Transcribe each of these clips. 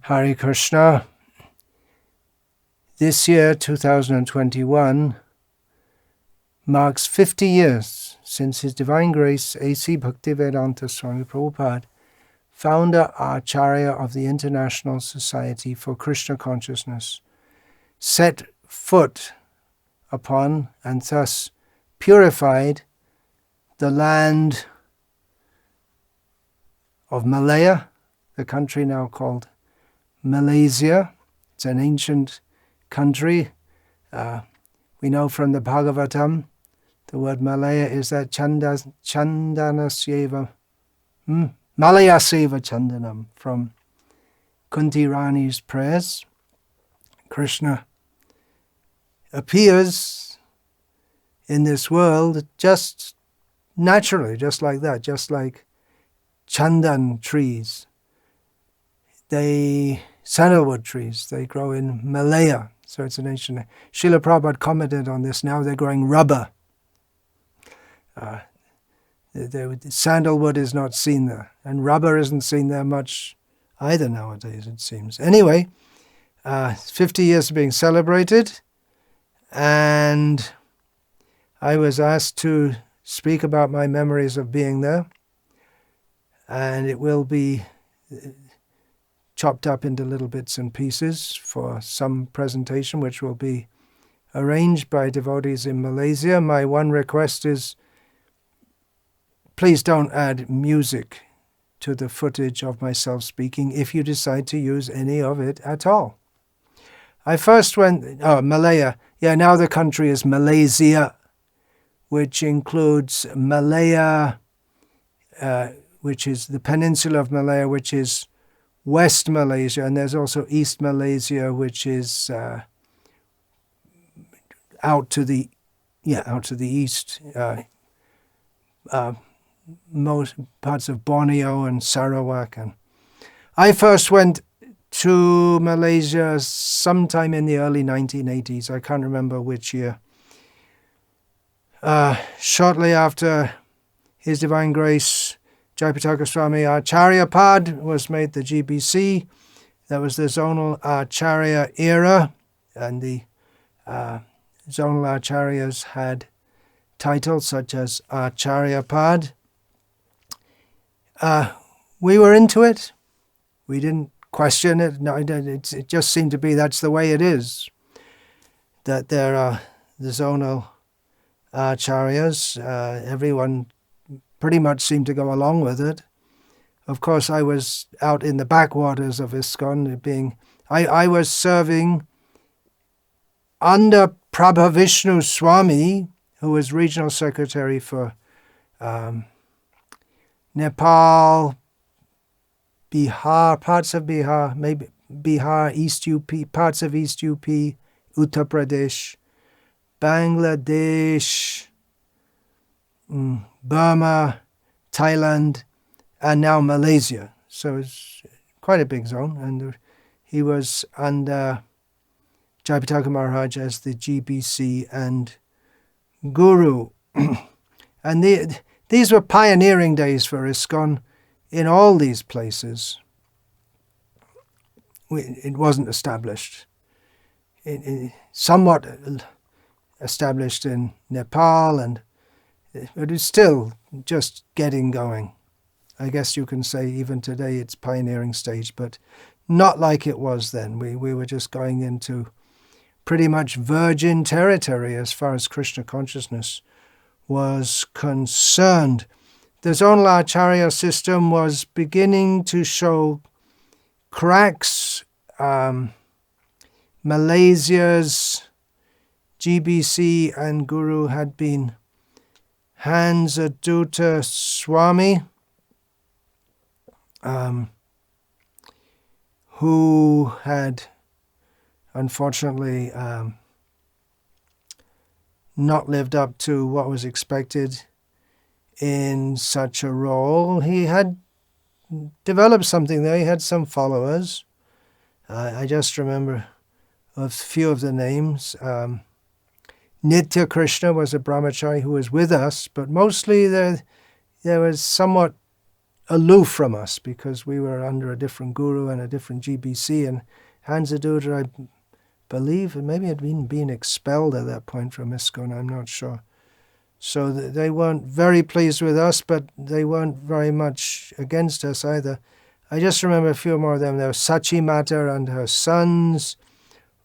Hare Krishna. This year, 2021, marks 50 years since His Divine Grace A.C. Bhaktivedanta Swami Prabhupada, founder Acharya of the International Society for Krishna Consciousness, set foot upon and thus purified the land of Malaya, the country now called Malaysia. It's an ancient country. We know from the Bhagavatam, the word Malaya is that Chandanasyeva, Malayaseva Chandanam, from Kunti Rani's prayers. Krishna appears in this world just naturally, just like that, just like chandan trees. Sandalwood trees, they grow in Malaya. So it's an ancient. Srila Prabhupada commented on this. Now they're growing rubber. Sandalwood is not seen there. And rubber isn't seen there much either nowadays, it seems. Anyway, 50 years being celebrated. And I was asked to speak about my memories of being there. And it will be chopped up into little bits and pieces for some presentation, which will be arranged by devotees in Malaysia. My one request is, please don't add music to the footage of myself speaking if you decide to use any of it at all. I first went, Malaya. Yeah, now the country is Malaysia, which includes Malaya, which is the peninsula of Malaya, which is West Malaysia, and there's also East Malaysia, which is out to the east. Most parts of Borneo and Sarawak. And I first went to Malaysia sometime in the early 1980s. I can't remember which year. Shortly after His Divine Grace Jayapataka Swami Acharya Pad was made the GBC. That was the zonal Acharya era, and the zonal Acharyas had titles such as Acharya Pad. We were into it. We didn't question it. No, it just seemed to be that's the way it is. That there are the zonal Acharyas. Everyone pretty much seemed to go along with it. Of course, I was out in the backwaters of ISKCON. I was serving under Prabhavishnu Swami, who was regional secretary for Nepal, Bihar, parts of Bihar, maybe Bihar, East UP, parts of East UP, Uttar Pradesh, Bangladesh, Burma, Thailand, and now Malaysia. So it's quite a big zone. And he was under Jayapataka Maharaj as the GBC and Guru. And these were pioneering days for ISKCON in all these places. It wasn't established. It somewhat established in Nepal, but it's still just getting going. I guess you can say even today it's pioneering stage, but not like it was then. We were just going into pretty much virgin territory as far as Krishna consciousness was concerned. The zonal Acharya system was beginning to show cracks. Malaysia's GBC and Guru had been Hans Adutta Swami, who had unfortunately not lived up to what was expected in such a role. He had developed something there. He had some followers. I just remember a few of the names. Nitya Krishna was a brahmachari who was with us, but mostly there was somewhat aloof from us because we were under a different guru and a different GBC. And Hansadutta, I believe, maybe had been expelled at that point from ISKCON, I'm not sure. So they weren't very pleased with us, but they weren't very much against us either. I just remember a few more of them. There was Sachi Mata and her sons,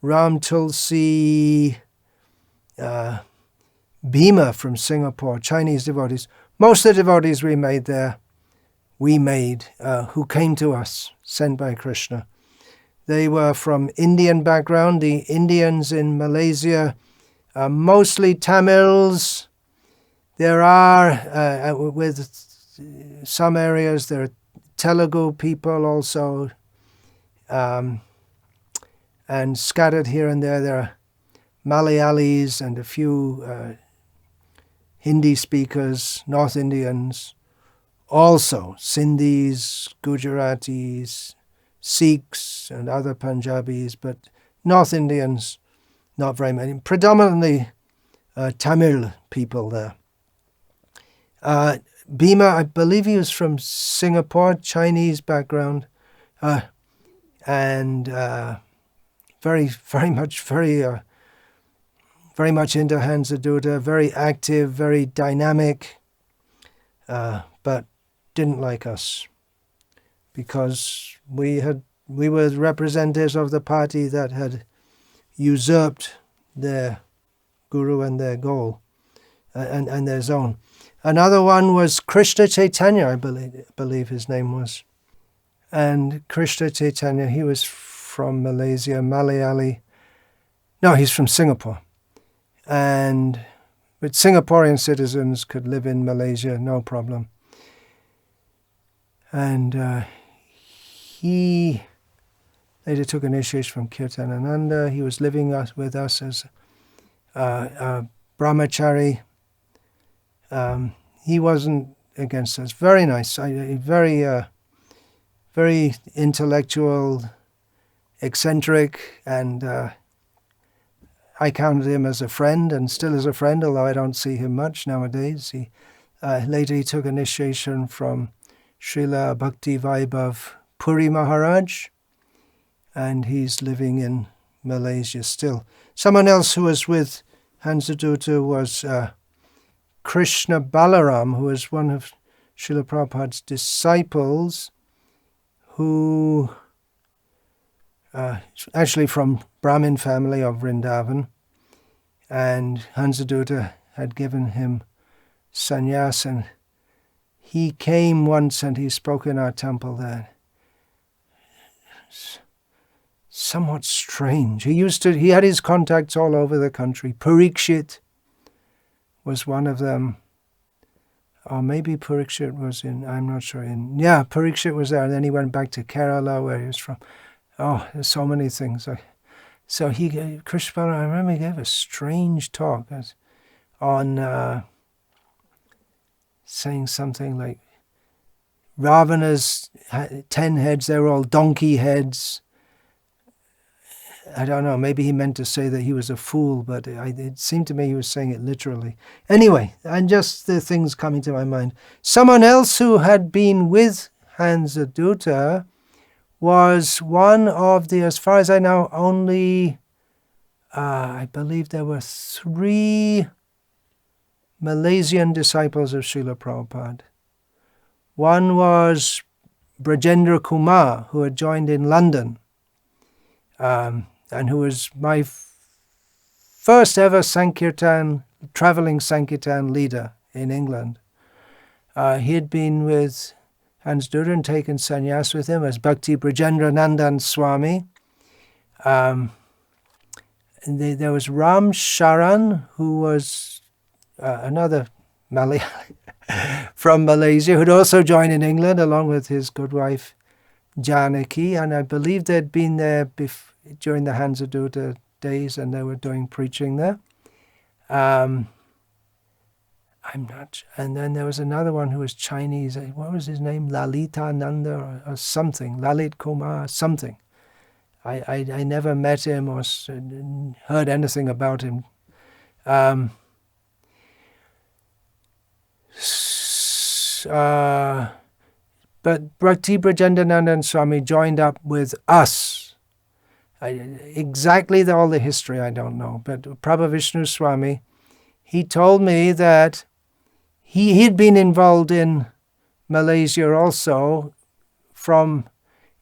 Ram Tulsi, Bhima from Singapore, Chinese devotees. Most of the devotees we made who came to us, sent by Krishna. They were from Indian background. The Indians in Malaysia are mostly Tamils. There are, with some areas, there are Telugu people also, and scattered here and there are Malayalis and a few Hindi speakers, North Indians, also Sindhis, Gujaratis, Sikhs and other Punjabis, but North Indians, not very many. Predominantly Tamil people there. Bhima, I believe he was from Singapore, Chinese background, and very much into Hansadutta, very active, very dynamic, but didn't like us because we were representatives of the party that had usurped their guru and their goal and their zone. Another one was Krishna Chaitanya, I believe his name was. And Krishna Chaitanya, he was from Malaysia, Malayali. No, he's from Singapore. But Singaporean citizens could live in Malaysia, no problem. And he later took initiation from Kirtanananda. He was living with us as a brahmachari. He wasn't against us. Very nice, very intellectual, eccentric, and I counted him as a friend and still as a friend, although I don't see him much nowadays. Later he took initiation from Srila Bhakti Vaibhav Puri Maharaj, and he's living in Malaysia still. Someone else who was with Hansadutta was Krishna Balaram, who was one of Srila Prabhupada's disciples, who actually from Brahmin family of Vrindavan, and Hansadutta had given him sannyas, and he came once and he spoke in our temple there. Somewhat strange. He had his contacts all over the country. Parikshit was one of them. Or maybe Parikshit was I'm not sure. Parikshit was there, and then he went back to Kerala where he was from. Oh, there's so many things. So Krishna, I remember he gave a strange talk on saying something like Ravana's 10 heads, they were all donkey heads. I don't know, maybe he meant to say that he was a fool, but it seemed to me he was saying it literally. Anyway, and just the things coming to my mind. Someone else who had been with Hansadutta was one of the, as far as I know, only, I believe there were 3 Malaysian disciples of Srila Prabhupada. One was Brajendra Kumar, who had joined in London, and who was my first ever traveling sankirtan leader in England. He had been with Hansadutta and taken sannyas with him as Bhakti Brajendra Nandan Swami. And there was Ram Sharan, who was another Malayali from Malaysia, who'd also joined in England along with his good wife Janaki, and I believe they'd been there during the Hansadutta days, and they were doing preaching there. I'm not. And then there was another one who was Chinese. What was his name? Lalita Nanda or something. Lalit Kumar something. I never met him or heard anything about him. But Bhakti Brajendanandan Swami joined up with us. Exactly all the history I don't know, but Prabhavishnu Swami, he told me that he'd been involved in Malaysia also from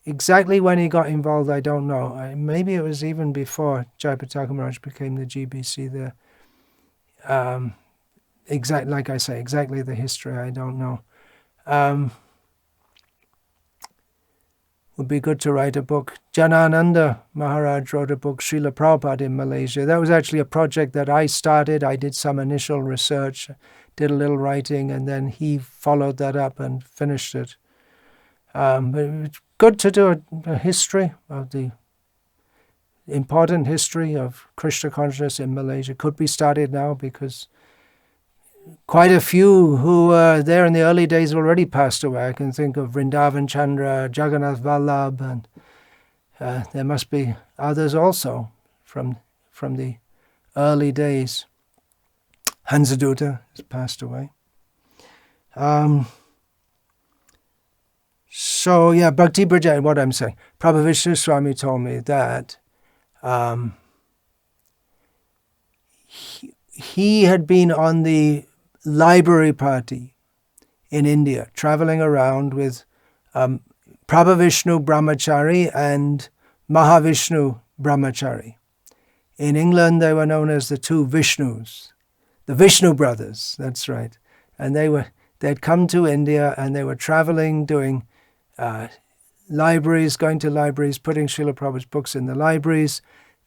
exactly when he got involved, I don't know. Maybe it was even before Jayapataka Maharaj became the GBC there. Like I say, exactly the history, I don't know. Would be good to write a book. Janananda Maharaj wrote a book, Srila Prabhupada in Malaysia. That was actually a project that I started. I did some initial research, did a little writing, and then he followed that up and finished it. But it's good to do a history of the important history of Krishna consciousness in Malaysia. Could be started now because quite a few who were there in the early days already passed away. I can think of Vrindavan Chandra, Jagannath Vallabh, and there must be others also from the early days. Hansadutta has passed away. So yeah, Bhakti Braja, what I'm saying, Prabhavishnu Swami told me that he had been on the library party in India, traveling around with Prabhavishnu Brahmachari and Mahavishnu Brahmachari. In England, they were known as the two Vishnus, the Vishnu brothers, that's right. And they'd come to India and they were traveling, doing libraries, going to libraries, putting Srila Prabhupada's books in the libraries.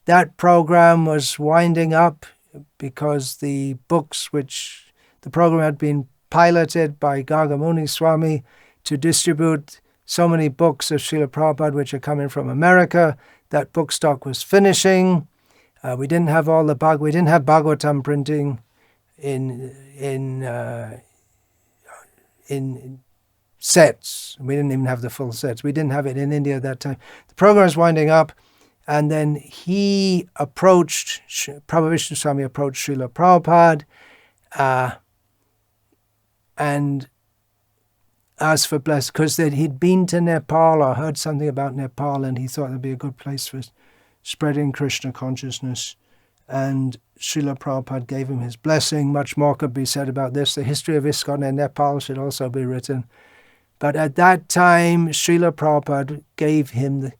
That program was winding up because the books the program had been piloted by Gargamuni Swami to distribute so many books of Srila Prabhupada which are coming from America. That book stock was finishing. We didn't have all we didn't have Bhagavatam printing in sets. We didn't even have the full sets. We didn't have it in India at that time. The program was winding up, and then Prabhavishnu Swami approached Srila Prabhupada and asked for blessing, because he'd been to Nepal or heard something about Nepal, and he thought it'd be a good place for spreading Krishna consciousness. And Srila Prabhupada gave him his blessing. Much more could be said about this. The history of ISKCON in Nepal should also be written. But at that time, Srila Prabhupada gave him,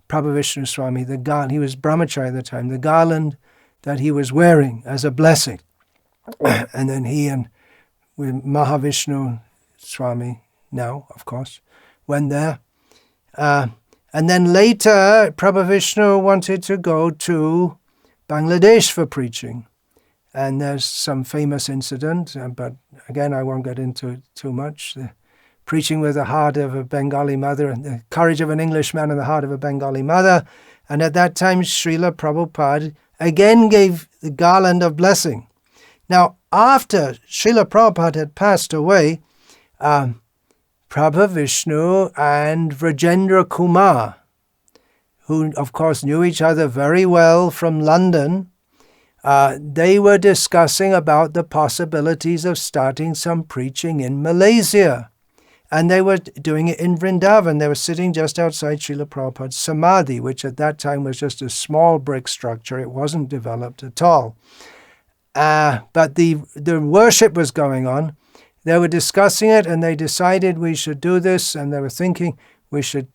Prabhavishnu Swami, the garland. He was brahmachari at the time, the garland that he was wearing as a blessing. And then he and with Mahavishnu Swami, now, of course, went there. And then later, Prabhavishnu wanted to go to Bangladesh for preaching. And there's some famous incident, but again, I won't get into it too much. The preaching with the heart of a Bengali mother, and the courage of an Englishman and the heart of a Bengali mother. And at that time, Srila Prabhupada again gave the garland of blessing. Now, after Srila Prabhupada had passed away, Prabhavishnu and Vrajendra Kumar, who of course knew each other very well from London, they were discussing about the possibilities of starting some preaching in Malaysia. And they were doing it in Vrindavan. They were sitting just outside Srila Prabhupada's Samadhi, which at that time was just a small brick structure. It wasn't developed at all. But the worship was going on. They were discussing it, and they decided we should do this, and they were thinking we should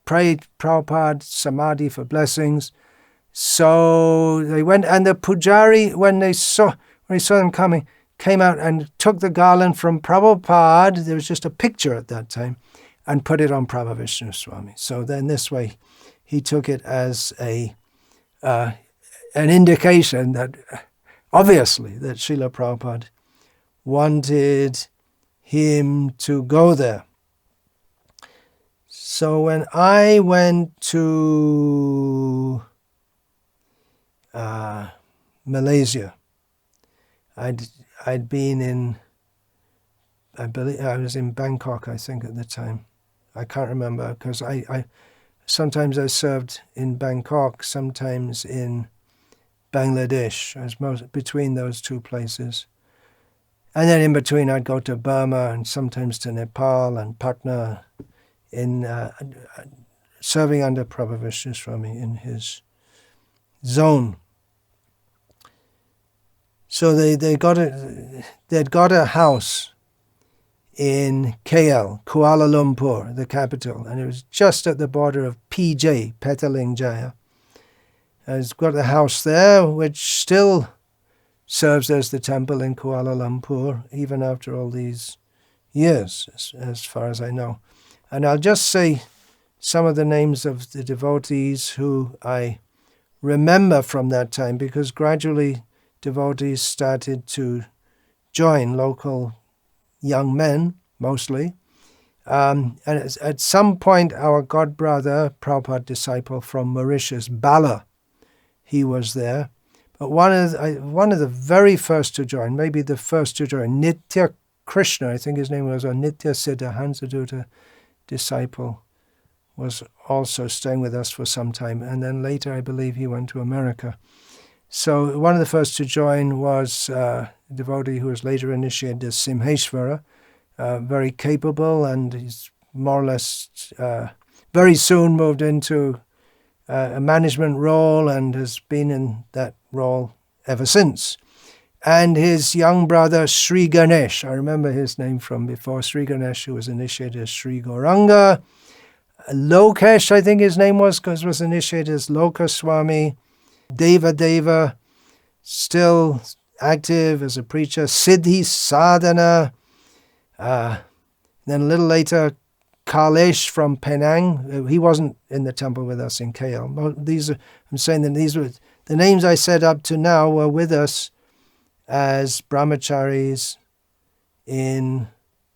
pray Prabhupada Samadhi for blessings. So they went, and the pujari, when he saw them coming, came out and took the garland from Prabhupada. There was just a picture at that time, and put it on Prabhavishnu Swami. So then this way, he took it as an indication that, obviously, that Srila Prabhupada wanted him to go there. So when I went to Malaysia, I'd been in, I believe I was in Bangkok, I think, at the time. I can't remember, because sometimes I served in Bangkok, sometimes in Bangladesh. I was between those two places. And then in between I'd go to Burma and sometimes to Nepal and Patna in serving under Prabhu Vishnu Swami in his zone. So they'd got a house in KL, Kuala Lumpur, the capital, and it was just at the border of PJ, Petaling Jaya. It's got a house there which still serves as the temple in Kuala Lumpur, even after all these years, as far as I know. And I'll just say some of the names of the devotees who I remember from that time, because gradually devotees started to join, local young men mostly. And at some point, our godbrother, Prabhupada disciple from Mauritius, Bala, he was there. But one of the very first to join, maybe the first to join, Nitya Krishna, I think his name was, or Nitya Siddha Hansadutta disciple, was also staying with us for some time. And then later, I believe he went to America. So one of the first to join was a devotee who was later initiated as Simheshwara, very capable, and he's more or less very soon moved into a management role and has been in that role ever since. And his young brother, Sri Ganesh, I remember his name from before, Sri Ganesh, who was initiated as Sri Gauranga. Lokesh, I think his name was initiated as Loka Swami. Deva, still active as a preacher. Siddhi Sadhana. Then a little later, Kalesh from Penang. He wasn't in the temple with us in KL. I'm saying that these were the names I said up to now were with us as brahmacharis in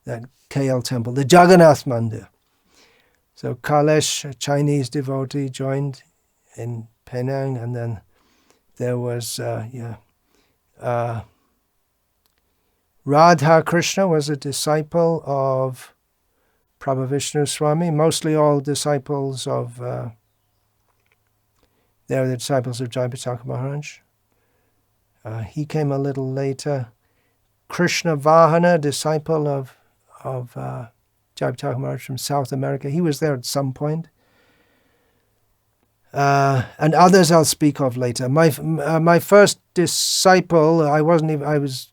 that KL temple, the Jagannath Mandir. So Kalesh, a Chinese devotee, joined in Penang, and then there was Radha Krishna was a disciple of Prabhu Vishnu Swami, mostly all disciples of, they were the disciples of Jayapataka Maharaj. He came a little later. Krishna Vahana, disciple of Jayapataka Maharaj from South America, he was there at some point. And others I'll speak of later. My first disciple, I was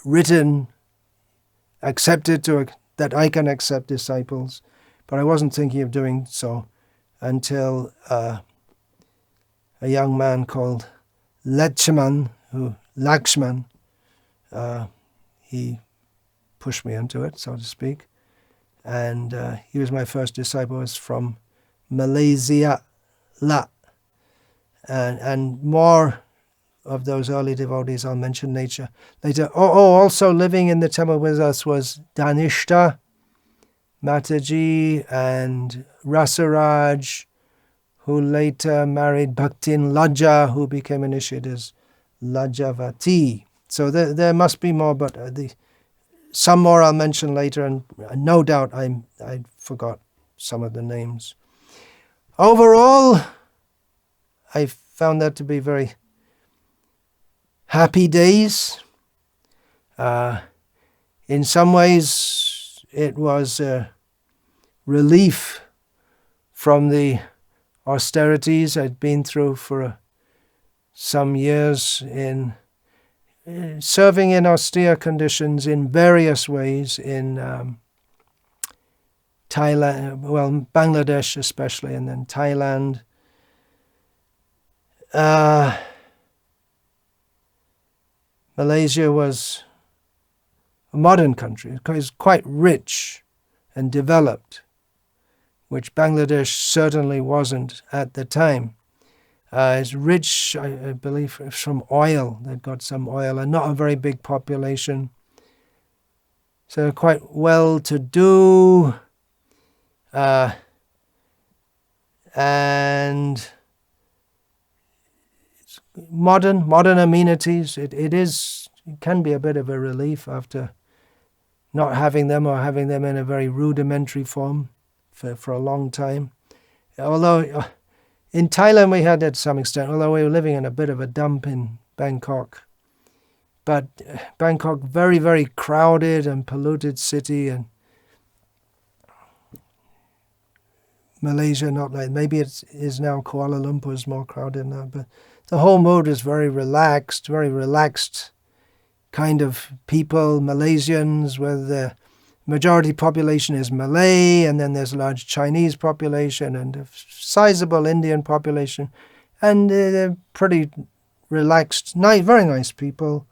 written, accepted that I can accept disciples, but I wasn't thinking of doing so until a young man called Lakshman, he pushed me into it, so to speak, and he was my first disciple. Was from Malaysia, and more of those early devotees I'll mention later. Also living in the temple with us was Danishta Mataji and Rasaraj, who later married Bhaktin Lajja, who became initiated as Lajjavati. So there must be more, but some more I'll mention later, and no doubt I forgot some of the names. Overall, I found that to be very happy days. In some ways, it was a relief from the austerities I'd been through for some years in serving in austere conditions in various ways in Thailand, well, Bangladesh especially, and then Thailand. Malaysia was a modern country. It was quite rich and developed, which Bangladesh certainly wasn't at the time. It's rich, I believe, from oil. They've got some oil and not a very big population. So quite well-to-do, and modern amenities. It can be a bit of a relief after not having them, or having them in a very rudimentary form for a long time. Although in Thailand we had that to some extent, although we were living in a bit of a dump in Bangkok. But Bangkok, very, very crowded and polluted city, and Malaysia, not like, maybe it is now. Kuala Lumpur is more crowded now, but the whole mood is very relaxed kind of people, Malaysians, where the majority population is Malay, and then there's a large Chinese population and a sizable Indian population, and they're pretty relaxed, nice, very nice people.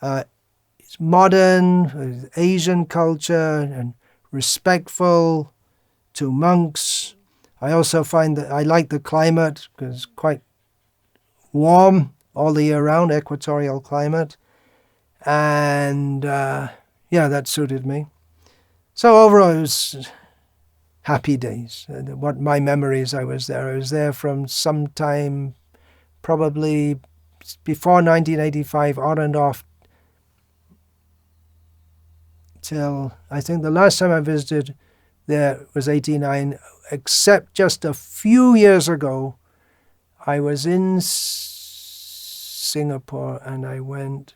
It's modern, Asian culture, and respectful to monks. I also find that I like the climate because it's quite warm all the year round, equatorial climate. And that suited me. So overall, it was happy days. What my memories, I was there from sometime probably before 1985 on and off till I think the last time I visited there was 89, except just a few years ago I was in Singapore and I went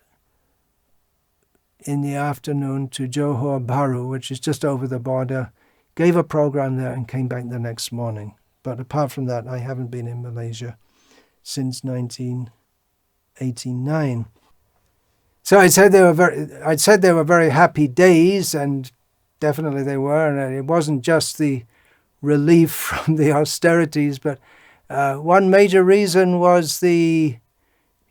in the afternoon to Johor Bahru, which is just over the border, gave a program there and came back the next morning. But apart from that, I haven't been in Malaysia since 1989. So I'd said they were very happy days, and definitely they were. And it wasn't just the relief from the austerities, but one major reason was it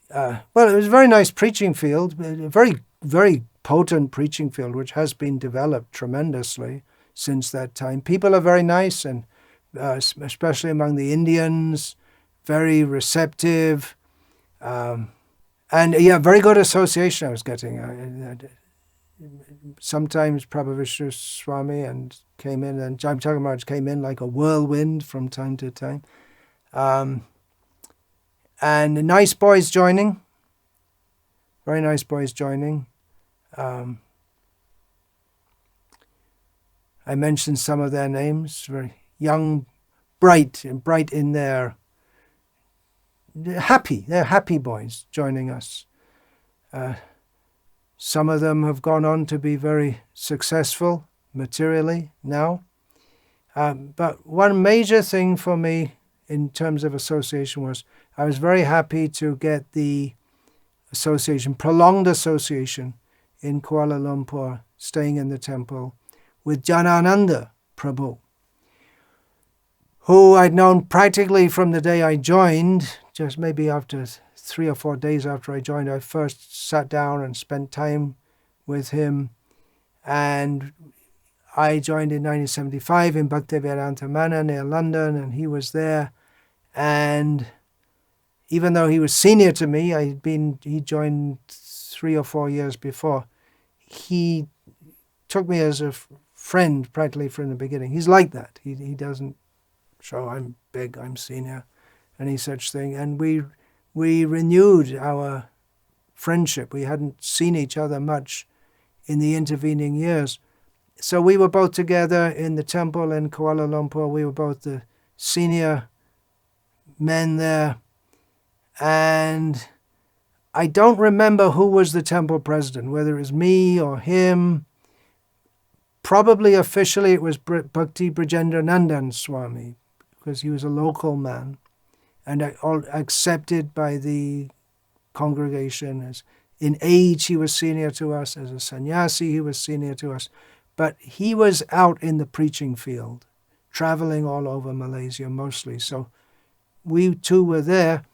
was a very nice preaching field, a very, very potent preaching field, which has been developed tremendously since that time. People are very nice, and especially among the Indians, very receptive. Very good association I was getting. Sometimes Prabhupada Swami came in, and Jaimtaka Maharaj came in like a whirlwind from time to time. And nice boys joining, very nice boys joining. I mentioned some of their names, very young, bright in their they're happy boys joining us. Some of them have gone on to be very successful materially now. But one major thing for me in terms of association was I was very happy to get the prolonged association in Kuala Lumpur, staying in the temple with Janananda Prabhu, who I'd known practically from the day I joined. Just maybe after 3 or 4 days after I joined, I first sat down and spent time with him. And I joined in 1975 in Bhaktivedanta Mana near London, and he was there. And even though he was senior to me, he joined 3 or 4 years before. He took me as a friend practically from the beginning. He's like that. He doesn't show I'm big, I'm senior, any such thing. And we renewed our friendship. We hadn't seen each other much in the intervening years. So we were both together in the temple in Kuala Lumpur. We were both the senior men there. And I don't remember who was the temple president, whether it was me or him. Probably officially it was Bhakti Brajendranandan Swami, because he was a local man and accepted by the congregation. As in age he was senior to us, as a sannyasi he was senior to us, but he was out in the preaching field, traveling all over Malaysia mostly. So we two were there.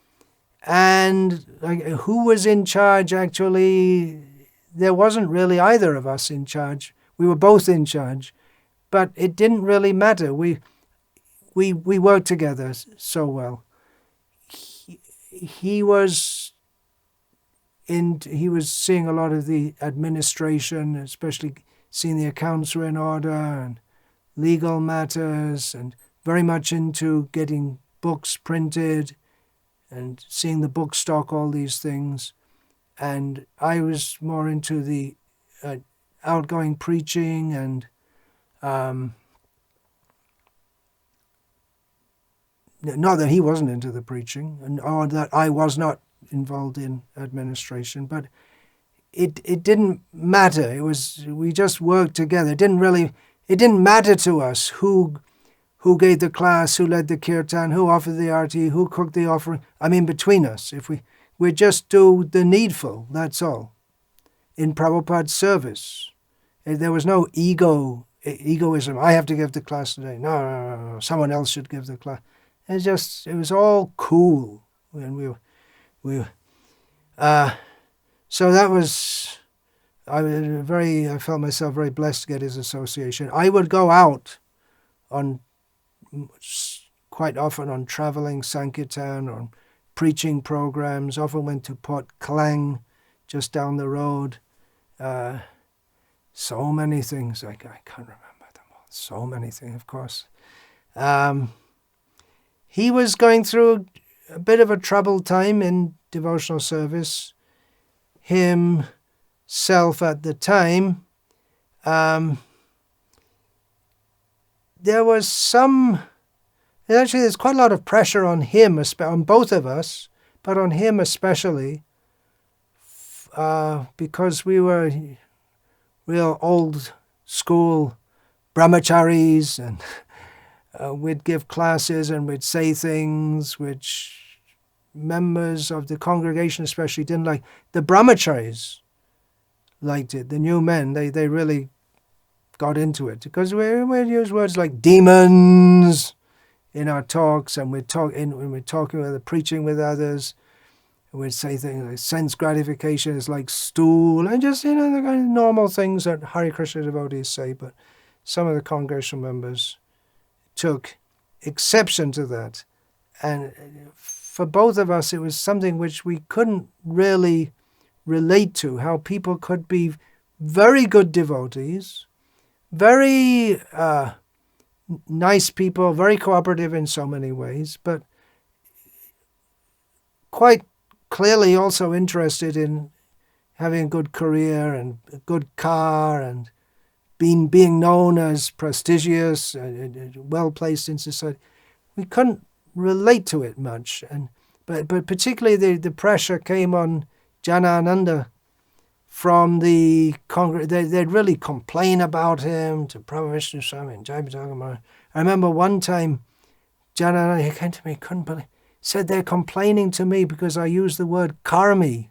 And who was in charge, actually, there wasn't really either of us in charge. We were both in charge, but it didn't really matter. We worked together so well. He was seeing a lot of the administration, especially seeing the accounts were in order and legal matters, and very much into getting books printed and seeing the book stock, all these things. And I was more into the outgoing preaching and not that he wasn't into the preaching, or that I was not involved in administration, but it didn't matter. We just worked together. It didn't matter to us who gave the class, who led the kirtan, who offered the arati, who cooked the offering. I mean, between us, if we just do the needful, that's all. In Prabhupada's service, there was no egoism. I have to give the class today. No. Someone else should give the class. It was all cool, and so that was. I felt myself very blessed to get his association. I would go out quite often on traveling sankirtan or preaching programs. Often went to Port Klang, just down the road. So many things. I can't remember them all. So many things, of course. He was going through a bit of a troubled time in devotional service. Himself at the time, there was there's quite a lot of pressure on him, on both of us, but on him especially, because we were real old school brahmacharis, and we'd give classes and we'd say things which members of the congregation especially didn't like. The brahmacharis liked it. The new men, they really got into it, because we'd use words like demons in our talks, and when we're talking with preaching with others, we'd say things like sense gratification is like stool, and just, the kind of normal things that Hare Krishna devotees say. But some of the congregational members took exception to that. And for both of us, it was something which we couldn't really relate to, how people could be very good devotees, very nice people, very cooperative in so many ways, but quite clearly also interested in having a good career and a good car and being known as prestigious, well placed in society. We couldn't relate to it much, but particularly the pressure came on Janananda from the they'd really complain about him to Prabhu Vishnu Swami and Jai Bhajan Maharaj. I remember one time Janananda, he came to me, couldn't believe, said they're complaining to me because I use the word karmi.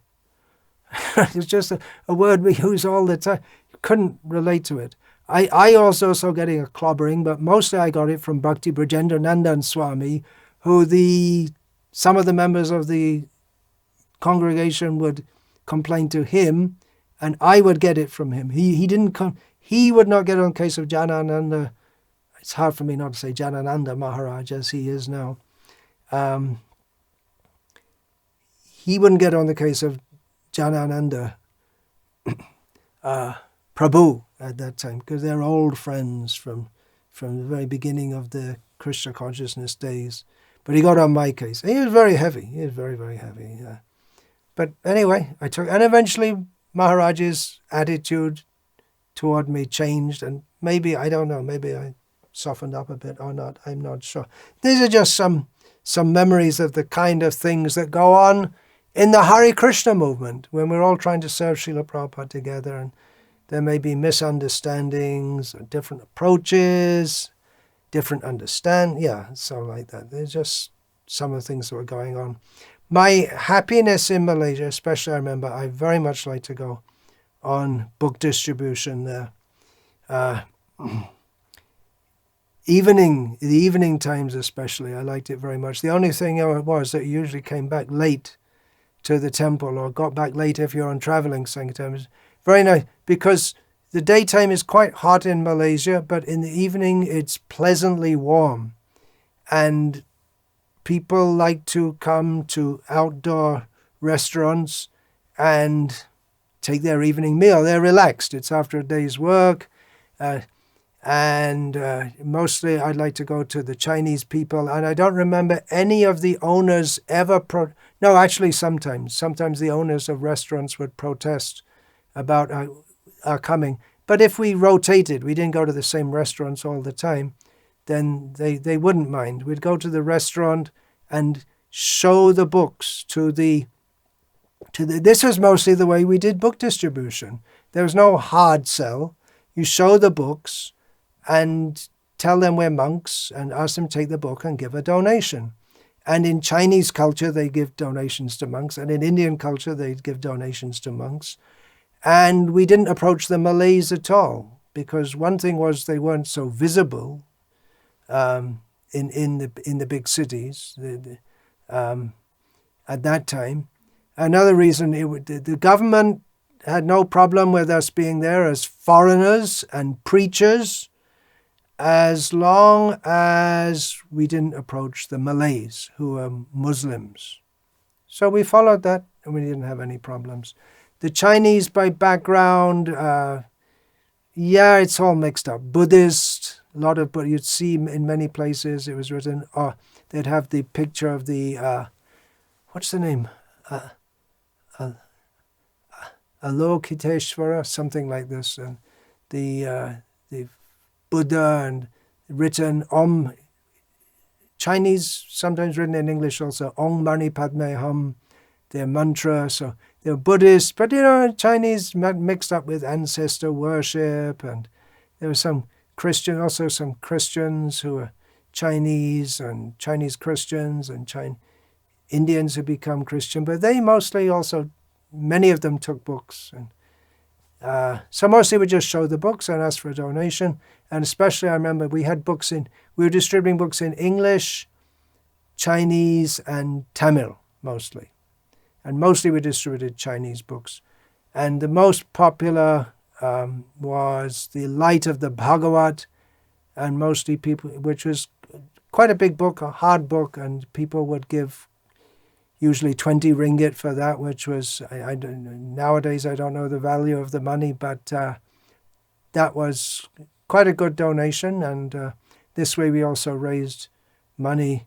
It's just a word we use all the time. Couldn't relate to it. I also saw getting a clobbering, but mostly I got it from Bhakti Brajendra Nandan Swami, who some of the members of the congregation would complain to him, and I would get it from him. He would not get it on the case of Janananda. It's hard for me not to say Janananda Maharaj as he is now. He wouldn't get on the case of Janananda Prabhu at that time, because they're old friends from the very beginning of the Krishna consciousness days. But he got on my case. He was very heavy. He was very, very heavy. But anyway, and eventually Maharaj's attitude toward me changed, and maybe, I don't know, maybe I softened up a bit or not. I'm not sure. These are just some memories of the kind of things that go on in the Hare Krishna movement, when we're all trying to serve Srila Prabhupada together, and there may be misunderstandings, or different approaches, different so like that. There's just some of the things that were going on. My happiness in Malaysia, especially, I remember I very much like to go on book distribution there. The evening times especially, I liked it very much. The only thing was that you usually came back late to the temple, or got back late if you're on traveling sankirtan. It was very nice, because the daytime is quite hot in Malaysia, but in the evening it's pleasantly warm. And people like to come to outdoor restaurants and take their evening meal. They're relaxed. It's after a day's work. And mostly I'd like to go to the Chinese people. And I don't remember any of the owners ever... No, actually sometimes. Sometimes the owners of restaurants would protest about our coming. But if we rotated, we didn't go to the same restaurants all the time, then they wouldn't mind. We'd go to the restaurant and show the books to the This was mostly the way we did book distribution. There was no hard sell. You show the books and tell them we're monks and ask them to take the book and give a donation. And in Chinese culture, they give donations to monks. And in Indian culture, they give donations to monks. And we didn't approach the Malays at all, because one thing was they weren't so visible in the big cities at that time. Another reason, the government had no problem with us being there as foreigners and preachers, as long as we didn't approach the Malays, who are Muslims. So we followed that, and we didn't have any problems. The Chinese by background, it's all mixed up. Buddhist, a lot of, but you'd see in many places it was written, they'd have the picture of the, what's the name? Avalokiteshvara, something like this. And the Buddha, and written Om, Chinese, sometimes written in English also, Om Mani Padme Hum, their mantra. So they're Buddhist, but Chinese mixed up with ancestor worship. And there were some some Christians who were Chinese, and Chinese Christians, and Indians who become Christian. But they mostly also, many of them took books. And so mostly we just showed the books and asked for a donation. And especially I remember we were distributing books in English, Chinese, and Tamil mostly. And mostly we distributed Chinese books. And the most popular was The Light of the Bhagavat, and mostly people, which was quite a big book, a hard book, and people would give usually 20 ringgit for that, which was, nowadays I don't know the value of the money, but that was quite a good donation. And this way we also raised money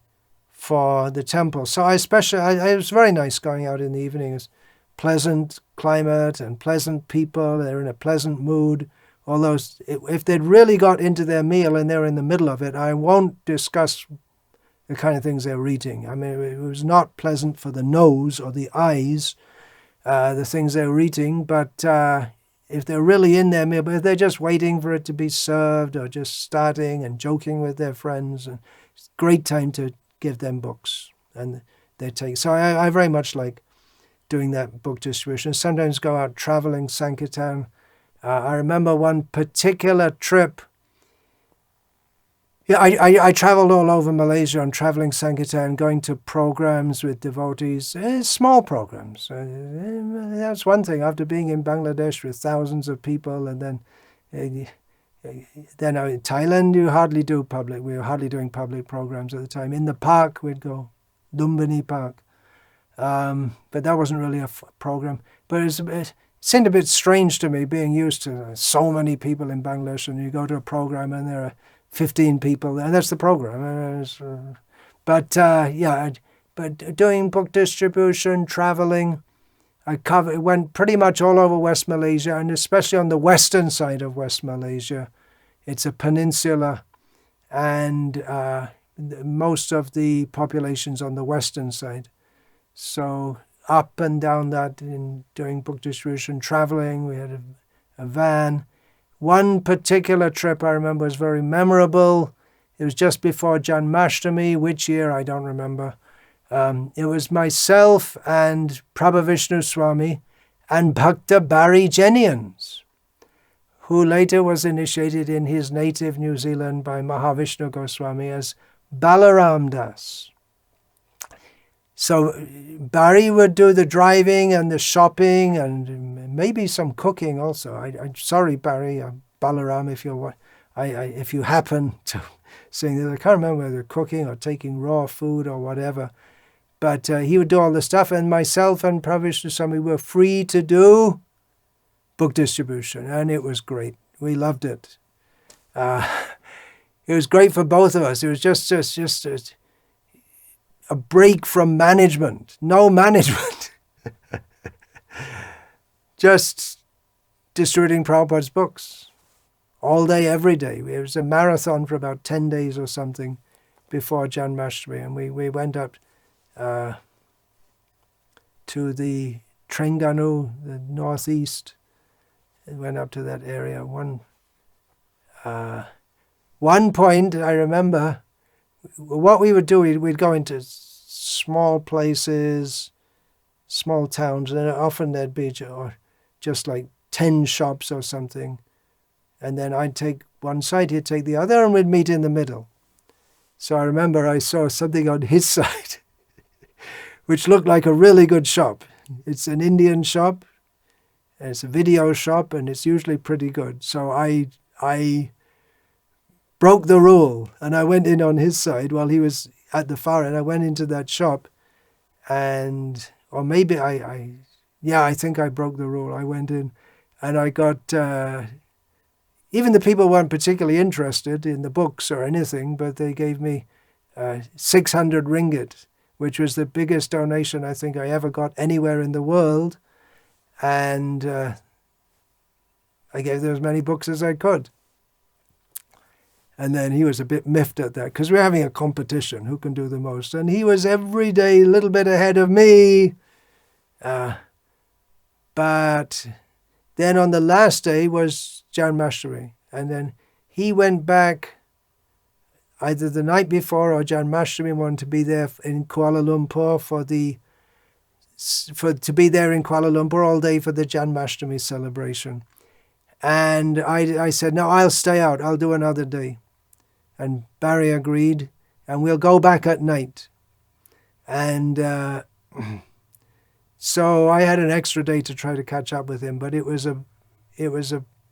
for the temple. So it was very nice going out in the evening. It's pleasant climate and pleasant people. They're in a pleasant mood. Although if they'd really got into their meal and they're in the middle of it, I won't discuss the kind of things they were eating. I mean, it was not pleasant for the nose or the eyes, the things they were eating. But if they're really in their meal, but if they're just waiting for it to be served or just starting and joking with their friends, and it's a great time to give them books. And they take. So I very much like doing that book distribution. Sometimes go out traveling sankirtan. I remember one particular trip. Yeah, I traveled all over Malaysia on traveling sankirtan, going to programs with devotees, small programs. That's one thing. After being in Bangladesh with thousands of people, and then in Thailand, we were hardly doing public programs at the time. In the park, we'd go, Lumbini Park. But that wasn't really a program. But it seemed a bit strange to me, being used to so many people in Bangladesh, and you go to a program and there are 15 people, and that's the program. But doing book distribution, traveling, went pretty much all over West Malaysia, and especially on the western side of West Malaysia. It's a peninsula, and most of the population's on the western side. So up and down that, in doing book distribution, traveling, we had a van. One particular trip I remember was very memorable. It was just before Janmashtami, which year I don't remember. It was myself and Prabhavishnu Swami and Bhakta Barry Jenians, who later was initiated in his native New Zealand by Mahavishnu Goswami as Balaram Das. So Barry would do the driving and the shopping and maybe some cooking also. I'm sorry, Barry, Balaram, if you happen to sing this. I can't remember whether cooking or taking raw food or whatever. But he would do all the stuff, and myself and Prabhavishnu Swami were free to do book distribution, and it was great. We loved it. It was great for both of us. It was just a break from management. No management. Just distributing Prabhupada's books all day, every day. It was a marathon for about 10 days or something before Janmashtami, and we went up to the Trengganu, the northeast. And went up to that area. One point I remember, what we would do, we'd go into small places, small towns, and often there'd be just like 10 shops or something. And then I'd take one side, he'd take the other, and we'd meet in the middle. So I remember I saw something on his side, which looked like a really good shop. It's an Indian shop, and it's a video shop, and it's usually pretty good. So I broke the rule, and I went in on his side while he was at the far end. I went into that shop, or maybe I think I broke the rule. I went in, and I got, even the people weren't particularly interested in the books or anything, but they gave me 600 ringgit, which was the biggest donation I think I ever got anywhere in the world. And I gave them as many books as I could. And then he was a bit miffed at that, because we're having a competition, who can do the most. And he was every day a little bit ahead of me. But then on the last day was Janmashtami. And then he went back either the night before or Janmashtami, wanted to be there in Kuala Lumpur to be there in Kuala Lumpur all day for the Janmashtami celebration. And I said, no, I'll stay out. I'll do another day. And Barry agreed, and we'll go back at night. And so I had an extra day to try to catch up with him, but it was a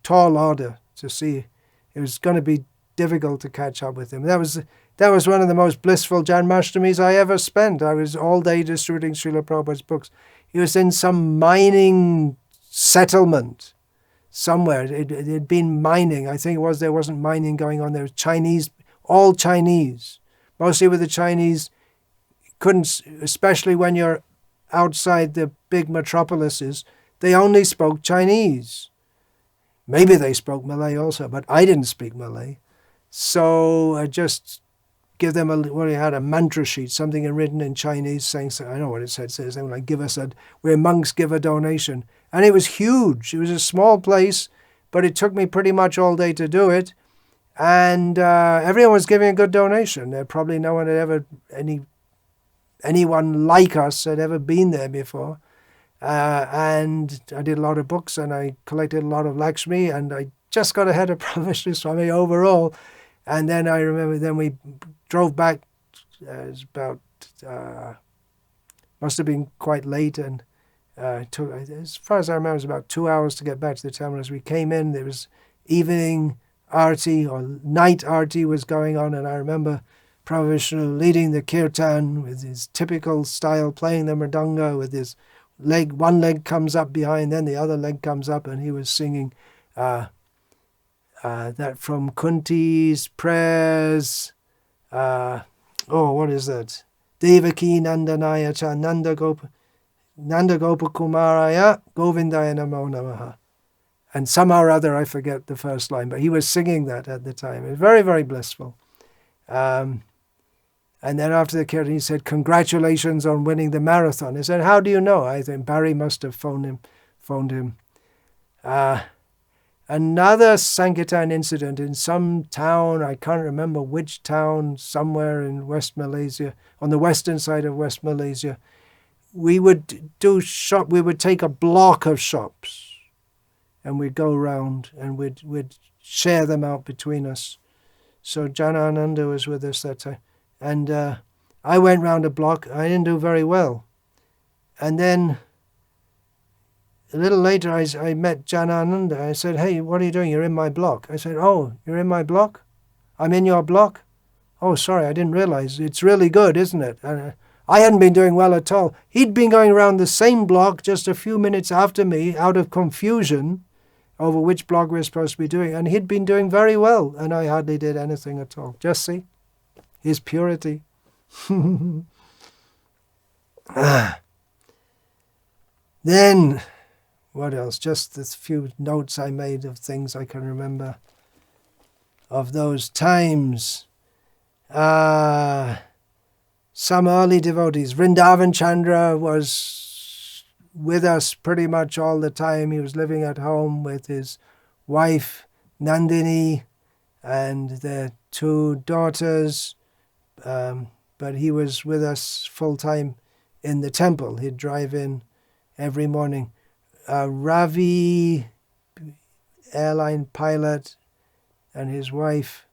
tall order to see. It was going to be difficult to catch up with him. That was one of the most blissful Janmashtamis I ever spent. I was all day distributing Srila Prabhupada's books. He was in some mining settlement somewhere. It had been mining. I think there wasn't mining going on. There was Chinese, all Chinese. Mostly with the Chinese, couldn't, especially when you're outside the big metropolises, they only spoke Chinese. Maybe they spoke Malay also, but I didn't speak Malay. So I just give them he had a mantra sheet, something written in Chinese saying, I know what it said, something like, where monks give a donation. And it was huge. It was a small place, but it took me pretty much all day to do it. And everyone was giving a good donation. There probably no one had ever, anyone like us had ever been there before. And I did a lot of books, and I collected a lot of Lakshmi, and I just got ahead of Vishnu Swami overall. And then I remember, then we drove back. It was about, must have been quite late, and took, as far as I remember, it was about 2 hours to get back to the temple. As we came in, there was evening arti or night arti was going on, and I remember Prabhu Vishnu leading the kirtan with his typical style, playing the mridanga with his one leg comes up behind, then the other leg comes up, and he was singing that from Kunti's prayers. What is that? Devaki Nandanaya cha Nanda Gopa Kumaraya Govindaya Namo Namaha. And somehow or other, I forget the first line, but he was singing that at the time. It was very, very blissful. And then after the kirtan, he said, congratulations on winning the marathon. He said, how do you know? I think Barry must have phoned him. Another sankirtan incident in some town, I can't remember which town, somewhere in West Malaysia, on the western side of West Malaysia. We would take a block of shops, and we'd go around and we'd share them out between us. So Janananda was with us that time. And I went round a block. I didn't do very well. And then a little later, I met Janananda. I said, hey, what are you doing? You're in my block. I said, oh, you're in my block? I'm in your block? Oh, sorry, I didn't realize. It's really good, isn't it? And I hadn't been doing well at all. He'd been going around the same block just a few minutes after me, out of confusion over which block we were supposed to be doing. And he'd been doing very well, and I hardly did anything at all. Just see? His purity. Then, what else? Just a few notes I made of things I can remember of those times. Some early devotees. Vrindavan Chandra was with us pretty much all the time. He was living at home with his wife, Nandini, and their 2 daughters. But he was with us full time in the temple. He'd drive in every morning. Ravi, airline pilot, and his wife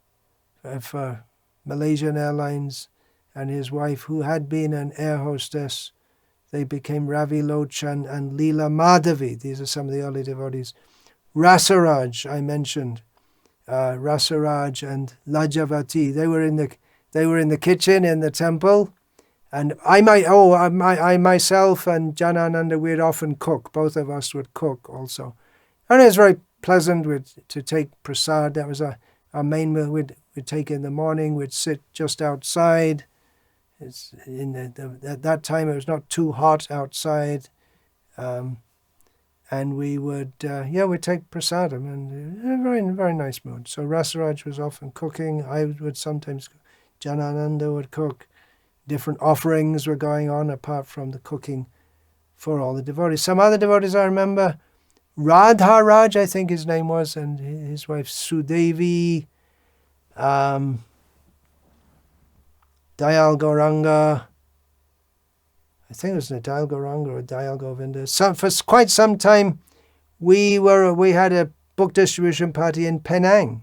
for Malaysian Airlines, and his wife, who had been an air hostess, they became Ravi Lochan and Leela Madhavi. These are some of the early devotees. Rasaraj, I mentioned, Rasaraj and Lajavati. They were in the kitchen in the temple, and I myself and Janananda, we'd often cook. Both of us would cook also, and it was very pleasant to take prasad. That was our main meal. We'd take in the morning. We'd sit just outside. At that time it was not too hot outside, and we would we'd take prasadam, and a very, very nice mood. So Rasaraj was often cooking. I would sometimes cook. Janananda would cook. Different offerings were going on apart from the cooking for all the devotees. Some other devotees I remember, Radha Raj, I think his name was, and his wife Sudevi, Dayal Gauranga, I think it was Dayal Gauranga or Dayal Govinda. For quite some time, we had a book distribution party in Penang,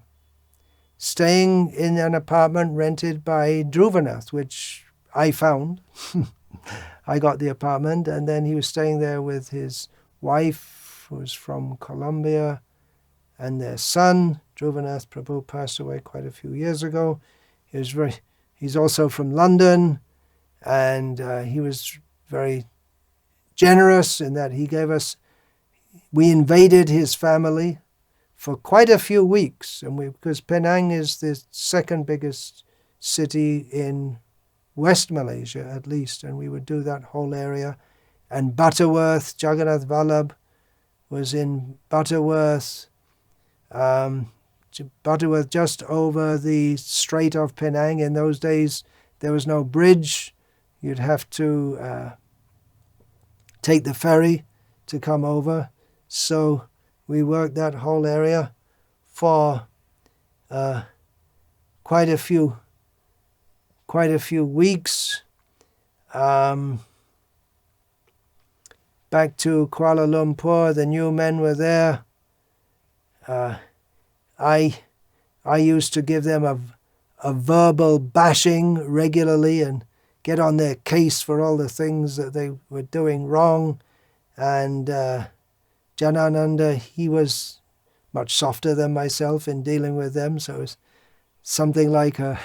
staying in an apartment rented by Dhruvanath, which I found. I got the apartment, and then he was staying there with his wife, who was from Colombia, and their son. Dhruvanath Prabhu passed away quite a few years ago. He's also from London, and he was very generous in that we invaded his family for quite a few weeks, and because Penang is the second biggest city in West Malaysia, at least, and we would do that whole area. And Butterworth, Jagannath Vallabh was in Butterworth. Butterworth, just over the Strait of Penang. In those days, there was no bridge. You'd have to take the ferry to come over. So we worked that whole area for quite a few weeks. Back to Kuala Lumpur, the new men were there. I used to give them a verbal bashing regularly and get on their case for all the things that they were doing wrong. And Janananda, he was much softer than myself in dealing with them, so it was something like a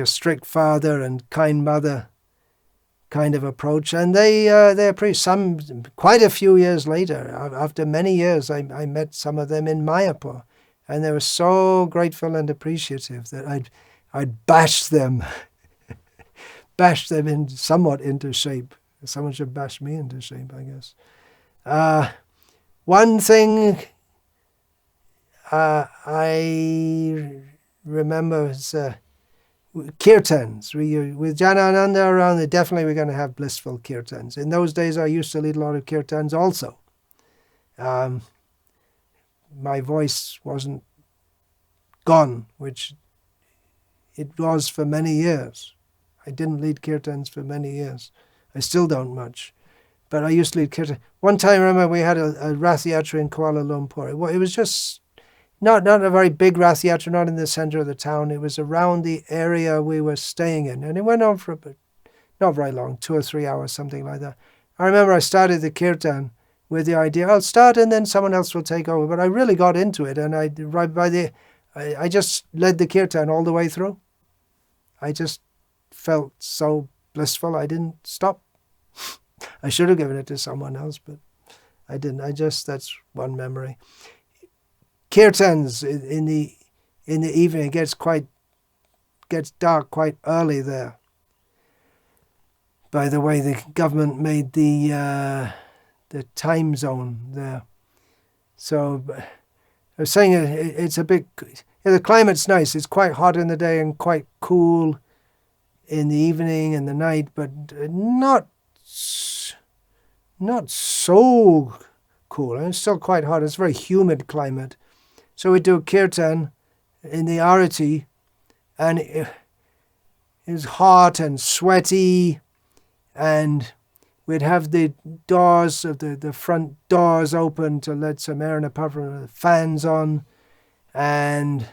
strict father and kind mother kind of approach. And they're quite a few years later, after many years, I met some of them in Mayapur, and they were so grateful and appreciative that I'd bashed them somewhat into shape. Someone should bash me into shape, I guess. One thing I remember is kirtans. With Janananda around, definitely we're going to have blissful kirtans. In those days, I used to lead a lot of kirtans also. My voice wasn't gone, which it was for many years. I didn't lead kirtans for many years. I still don't much. But I used to lead kirtan. One time, I remember, we had a Rath Yatra in Kuala Lumpur. It was just not a very big Rath Yatra, not in the center of the town. It was around the area we were staying in. And it went on for not very long, 2 or 3 hours, something like that. I remember I started the kirtan with the idea, I'll start and then someone else will take over. But I really got into it, and I just led the kirtan all the way through. I just felt so blissful, I didn't stop. I should have given it to someone else, but I didn't. That's one memory. Kirtans in the evening, gets dark quite early there. By the way, the government made the time zone there. So I was saying it's a bit. The climate's nice. It's quite hot in the day and quite cool in the evening and the night, but not not so cool. And it's still quite hot. It's a very humid climate. So we do kirtan in the arati, and it was hot and sweaty, and we'd have the doors of the front doors open to let some air in, apart from the fans on. And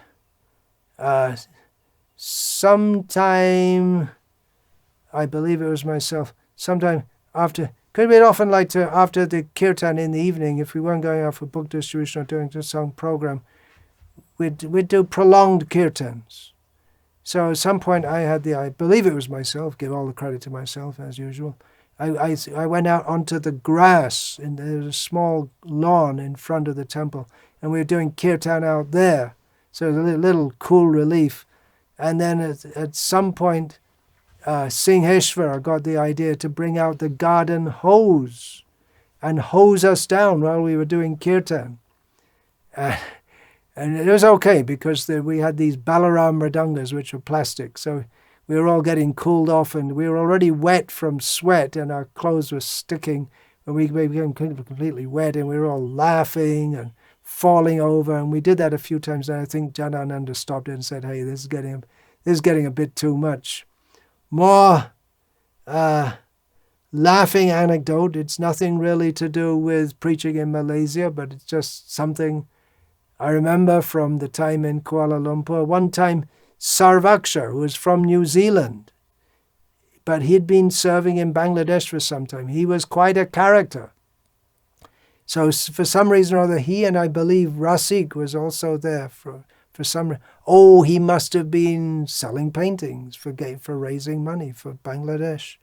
sometime, I believe it was myself, sometime after, because we'd often like to, after the kirtan in the evening, if we weren't going out for book distribution or doing just some program, we'd do prolonged kirtans. So at some point I believe it was myself, give all the credit to myself as usual, I went out onto the grass, and there's a small lawn in front of the temple, and we were doing kirtan out there. So it was a little cool relief. And then at some point, Singheshwara got the idea to bring out the garden hose and hose us down while we were doing kirtan. And it was okay, because we had these Balaram Mridangas, which were plastic. So we were all getting cooled off, and we were already wet from sweat, and our clothes were sticking. And we became completely wet, and we were all laughing and falling over. And we did that a few times. And I think Janananda stopped it and said, "Hey, this is getting a bit too much." More laughing anecdote. It's nothing really to do with preaching in Malaysia, but it's just something I remember from the time in Kuala Lumpur. One time, Sarvaksha, who was from New Zealand, but he'd been serving in Bangladesh for some time. He was quite a character. So for some reason or other, he and I believe Rasik was also there for some reason. Oh, he must have been selling paintings for raising money for Bangladesh.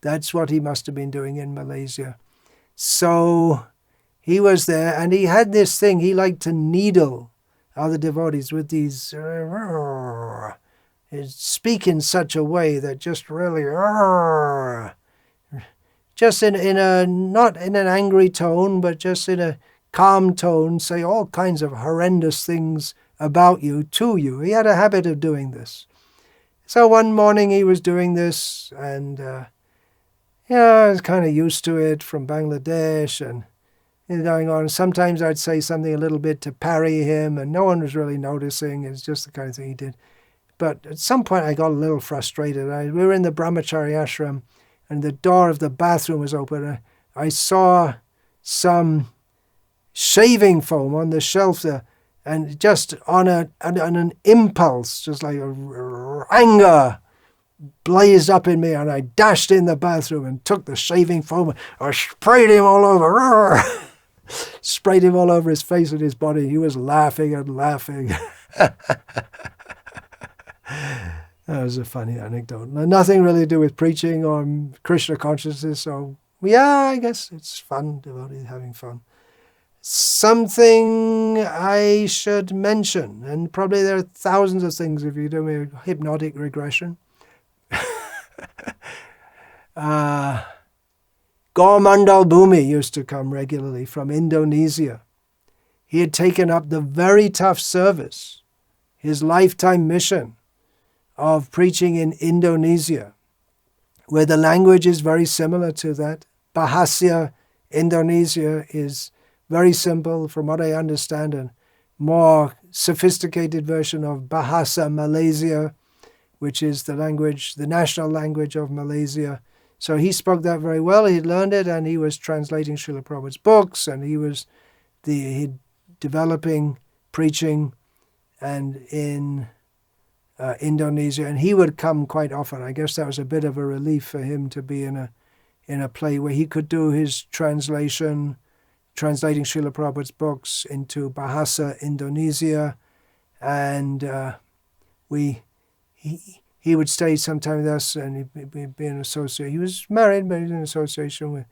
That's what he must have been doing in Malaysia. So he was there, and he had this thing. He liked to needle other devotees with these, speak in such a way that just really, just in a, not in an angry tone, but just in a calm tone, say all kinds of horrendous things about you, to you. He had a habit of doing this. So one morning he was doing this, and I was kind of used to it from Bangladesh, and going on. Sometimes I'd say something a little bit to parry him, and no one was really noticing. It's just the kind of thing he did. But at some point I got a little frustrated. We were in the brahmachari ashram, and the door of the bathroom was open. I saw some shaving foam on the shelf there, and just on an impulse, just like anger blazed up in me, and I dashed in the bathroom and took the shaving foam and sprayed him all over. Sprayed him all over his face and his body. He was laughing and laughing. That was a funny anecdote. Nothing really to do with preaching or Krishna consciousness. So, yeah, I guess it's fun, devotees having fun. Something I should mention, and probably there are thousands of things if you do a hypnotic regression. Gaumandal Bhumi used to come regularly from Indonesia. He had taken up the very tough service, his lifetime mission of preaching in Indonesia, where the language is very similar to that. Bahasa Indonesia is very simple, from what I understand, a more sophisticated version of Bahasa Malaysia, which is the language, the national language of Malaysia. So he spoke that very well. He'd learned it, and he was translating Srila Prabhupada's books, and he was developing preaching and in Indonesia, and he would come quite often. I guess that was a bit of a relief for him to be in a play where he could do his translating Srila Prabhupada's books into Bahasa Indonesia, and he would stay sometime with us, and he'd be in association. He was married, but he was in association with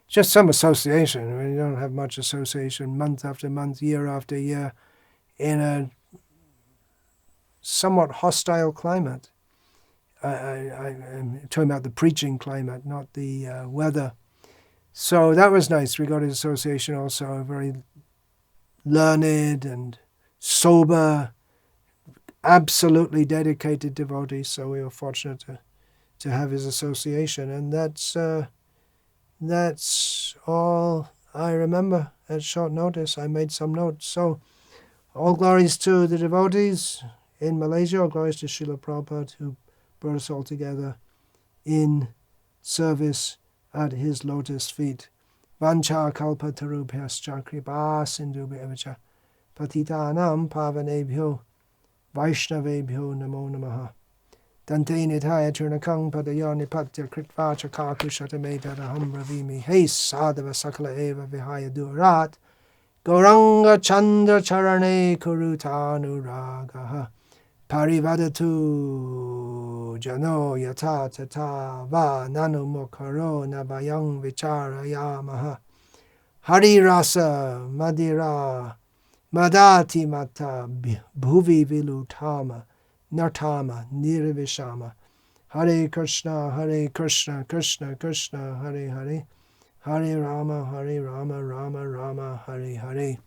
just some association. I mean, you don't have much association month after month, year after year, in a somewhat hostile climate. I'm talking about the preaching climate, not the weather. So that was nice. We got his association also, very learned and sober, absolutely dedicated devotee. So we were fortunate to have his association. And that's that's all I remember at short notice. I made some notes. So, all glories to the devotees in Malaysia, all glories to Srila Prabhupada who brought us all together in service at his lotus feet. Vancha kalpa tarubhyascha kripa sindhubhyacha patitanam pavanebhyo vaishnavebhyo namo namaha. Dante nithaya churnakang padaya nipatya kritva chakakushatame taraham ravimi hey sadhava sakala eva vihaya durat Gauranga Chandra Charane Kurutanuragaha Parivadatu Jano Yata Tata Va Nanu Mokaro Nabayang Vicharayamaha Hari Rasa Madira Madati Mata Bhuvi Vilutama Nartama Nirvishama Hare Krishna Krishna Krishna Hare Hare Hare Rama Rama Rama Hare Hare